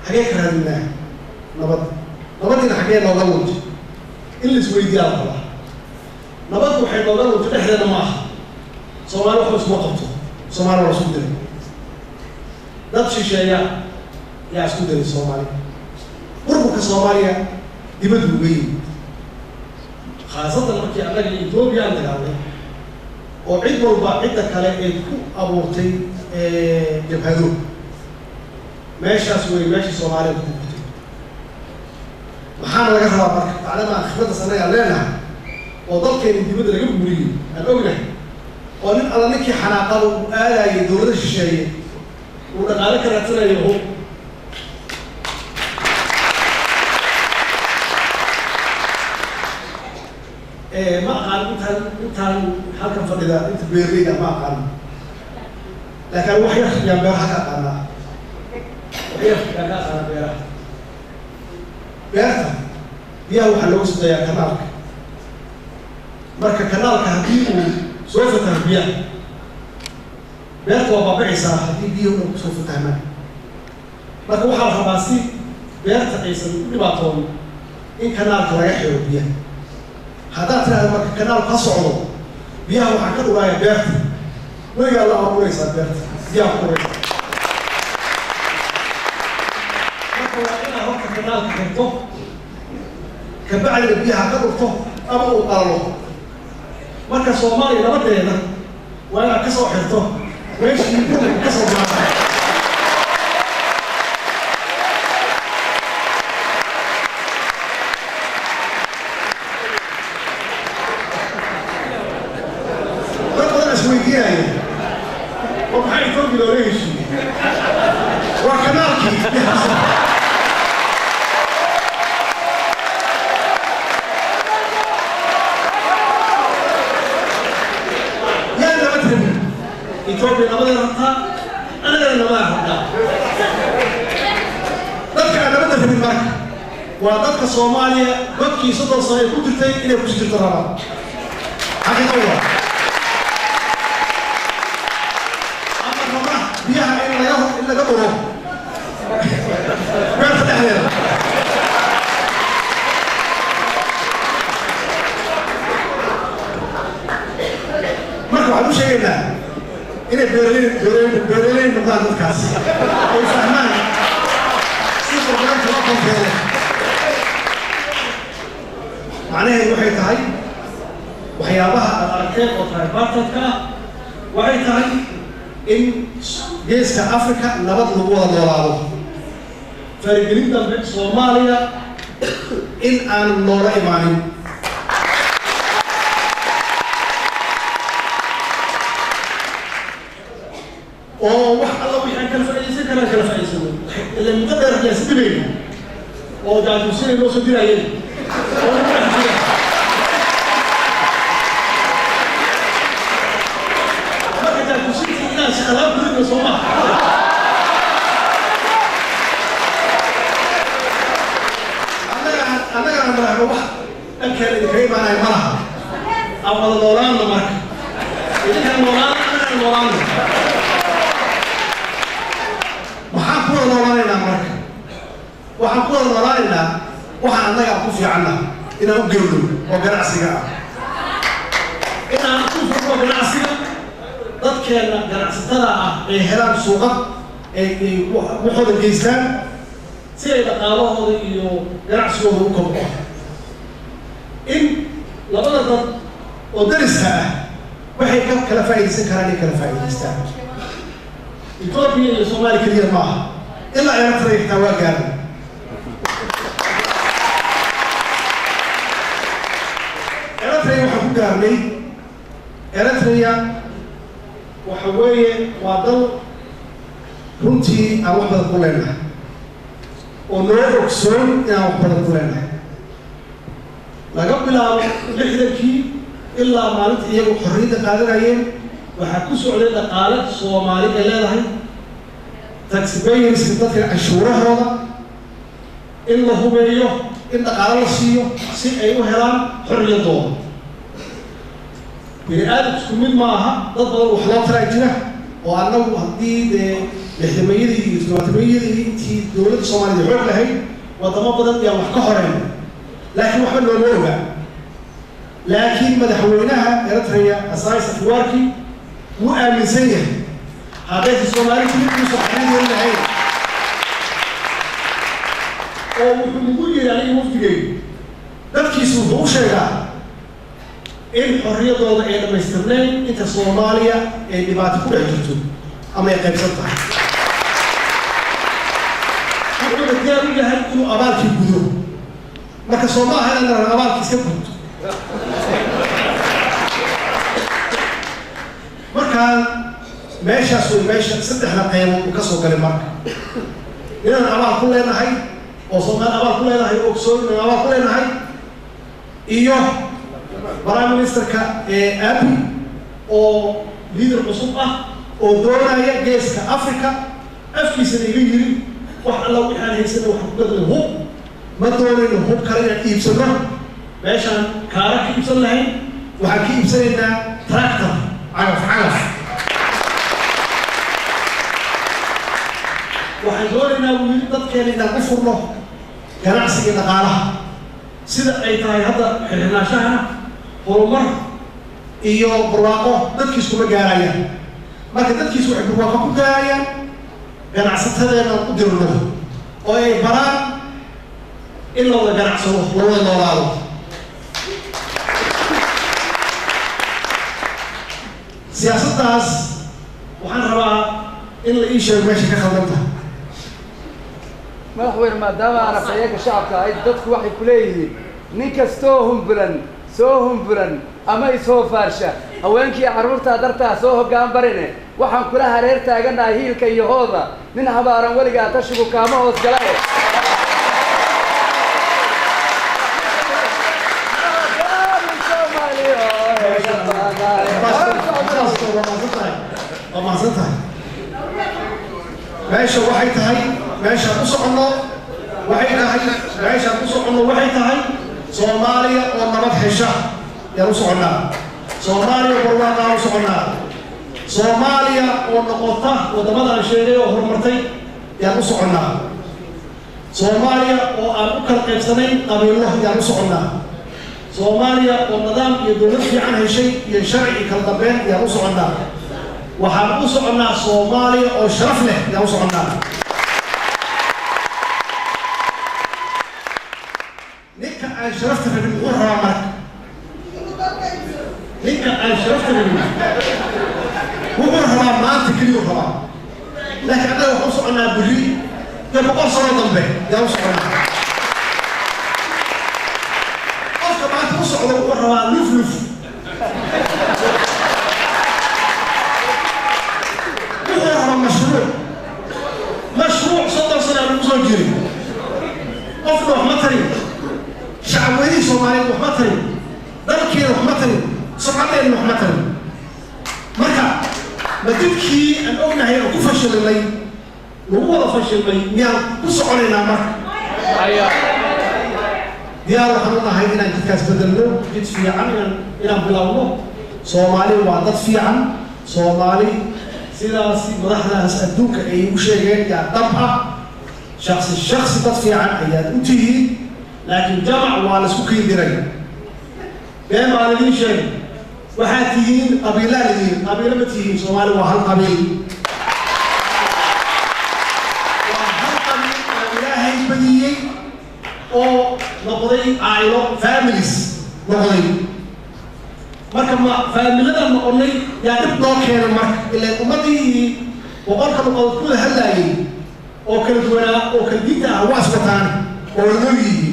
حاجات كهربنا نبض حاجات نوجود اللي سويدي على الله نبض وحيد نوجود في إحدى نماح سومالي وحوس وقفته سومالي ورسول دين نفس الشيء يا سوداني الصومالي قربك الصومالية يبدو بين خاصة لما أنا إثيوبيا عندك عليه وعيد مربع عدة كلام أبورتي جبهدو ماشي أسوي ماشي صومالي بكتير محانا لقى خلاص على ما خبرت سنة علينا وضل كان يبدو لقى بمري الأولى وأنا على نكي حناقة وآلا يدور الشيء ودقالك رأتنا يهو ما قال أنت هالكم فريدة أنت بيريدة ما قال لكن وحي يا بيرها أنا وحي يا أنا بيرها يا وحلوس يا كنالك مركب كنالك هديه سوف تربيه بيرها وبابعي صراحة هديه سوف تهمل لكن وحال خباسي بيرها عيسى لبعضهم إن كنالك لا يحيو بيه هذا ترى لما كنال قصعه بيها وحكوا ورايا بيرت ويا الله أقول يسا بيرت يا أقول لكن أنا هو كنال كنتو كبعد بيها كنتو أبو قالوا مركز صومالي لما ترينا وأنا كسر حرتو وإيش يكون كسر معه ومحي فرق لوريش وكنالكي يا أنا مثلي يتوبي نبضي رقا أنا لأنا ما أحبها ذلك أنا بدأ في المركة وذلك الصومالية بكي صدر صحيح كنت إلى كسجل الرابط حقيقة الله بيها إلا يهم إلا قبره بيها فتح لنا مركب عدو شيئنا إنه بيرلين نقاط الكاس ويفهمان سيطر بلان تلقم فيه معناها يوحي تهي وحيابها الأركيب وطريباتك وحي تهي إن جيسك أفريقيا نبض لبوها دولارو فريقين دمبك صوماليا إن أن نورا إيماني ووح الله ويحن كالفعيسي كان كالفعيسي اللي مقدر يسبي بينه وجعل يسير لو سدير عيني سلام كل الصومال أنا بروح أكل الكريم أنا يمرها أول الوران مرك إذا كان الوران أنا الوران وحنقول الوران إلى مرك وحنقول الوران إلى وحنا نقع كوفي عنها إن أقولوا وقرأ سجاء إن أقول وقرأ سجاء dadkeena ganacsatada ah ee helaan suuqa ee waxooda geystaan si ay dhaqaalahooda iyo ganacsigooda u kobco in labada dad oo dariska ah waxay ka kala faa'iideysan karaan kala faa'iideystaan Itoobiya iyo Soomaaliya kaliya ma aha ilaa ay rabtay xitaa waa gaaray Eritrea waxa ku gaarnay Eritrea وحويه وضل runtii aan wax badan ku leenahay oo noo ogsoon inaan wax badan ku leenahay laga bilaabo lixdankii ilaa maalinta iyagu xorriyadda qaadanayeen waxaa ku socday dhaqaale Soomaali ay leedahay taxpayers dadka cashuurahooda in la hubeeyo in dhaqaale la siiyo si ay u helaan xorriyadooda bini aadamku mid ma aha dad badan wax loo taraa jira oo annagu haddii لحدمية تماتمية تي دولة الصومالية حق لهي وضم بدن يا وحكهرين لكن وحنا نورجع لكن مدحوينها إرتريا أساس أفواركي وآمن سيء هذا الصومالي كله صحيح ولا هي أو ممكن يعني مفتقي dadkii suu sheegaa in xorriyadooda ay dhamaystirnayn inta Soomaaliya ay dhibaato ku dhex jirto ama ay qaybsan tahay wuxuu diyaar u yahay inuu abaalkii gudo marka Soomaaliya inay abaalkii iska gudto marka meeshaas oo meesha saddexda qaybood ka soo galay marka inaan abaal ku leenahay oo Soomaaliya abaal ku leenahay oo Soomaaliya abaal ku leenahay iyo Prime Ministerka Abiy oo leader cusub ah oo doonaya geeska Afrika afkiisa iga yiri wax alla waxaan haysan wax ku gadlo hub ma doonayno hub kale inaan iibsano meeshaan kaara ka iibsan lahayn waxaan ka iibsanaynaa tractor cagaf waxaan doonaynaa wiil dadkeena inaan ku furno ganacsiga dhaqaalaha sida ay tahay hadda xirnaashahana horumar iyo barwaaqo dadkiisu kuma gaarayaan marka dadkiisu waxay barwaaqo ku gaarayaan ganacsatadeena u dirno oo ay baraan in looga ganacsado looga noolaado siyaasaddaas waxaan rabaa in la ii sheego meesha ka khaldan tahay madaxweyne maadaama aan afayeenka shacabka ahayd dadku waxay ku leeyihiin nin kastoo humburan ama isoo faarsha haweenkii carruurtaa dartaa soo hoggaan barine waxaan kula hareer taaganahay hiilka iyo hooda nin habaaran weligaa tashigu kaama hoos galae meesha waxay tahay meesha ku socono waxay tahay Soomaaliya oo nabad hesha yaan u soconaa Soomaaliya barwaaqo u soconaa Soomaaliya oo noqota wadamada aan sheegay oo horumartay yaan u soconaa Soomaaliya oo aan u kala qaybsanayn qabiilo yaan u soconaa Soomaaliya oo nidaam iyo dawlad fiican heshay iyo sharci kala dambeyn yaan u soconaa waxaan u soconaa Soomaaliya oo sharaf leh yaan u soconaa ninka aan sharafta rabin wuxuu rabaa marka ninka aan sharafta rabin wuxuu rabaa maanta keliya rabaa laakiin annaga waxaan u soconaa berri iyo 100 sano dambe yaan u soconaa qofka maanta u socda wuxuu rabaa luf مشروع صدر سنة من زوجي قفل وحمتري شعبوي سومالي وحمتري دركي وحمتري سبعتين وحمتري مركا ما تبكي أن أمنا هي كفشل لي وهو فشل لي ميال بسعولينا مركا يا رحمة هاي إنا جتكاس بدلو جت في عن إنا بلاولو سومالي وعدد في عن سومالي سيداسي مدحنا أدوك أي وشيء يا طبعا شخص تطفي عن أيات أنتيه لكن جمع وعلى سكين دري بين معلمين شيء وحاتيين قبيلة متيين صومالي وهل قبيل وهي بديين أو نقضي عائلة فاميليز نقضي marka ma faamilada ma qornay yaa dib loo keenay marka ilaa ummadii boqolka boqol ku hadlayay oo kala duwanaa oo kala diinta ah waa isbataan oo loo yihiin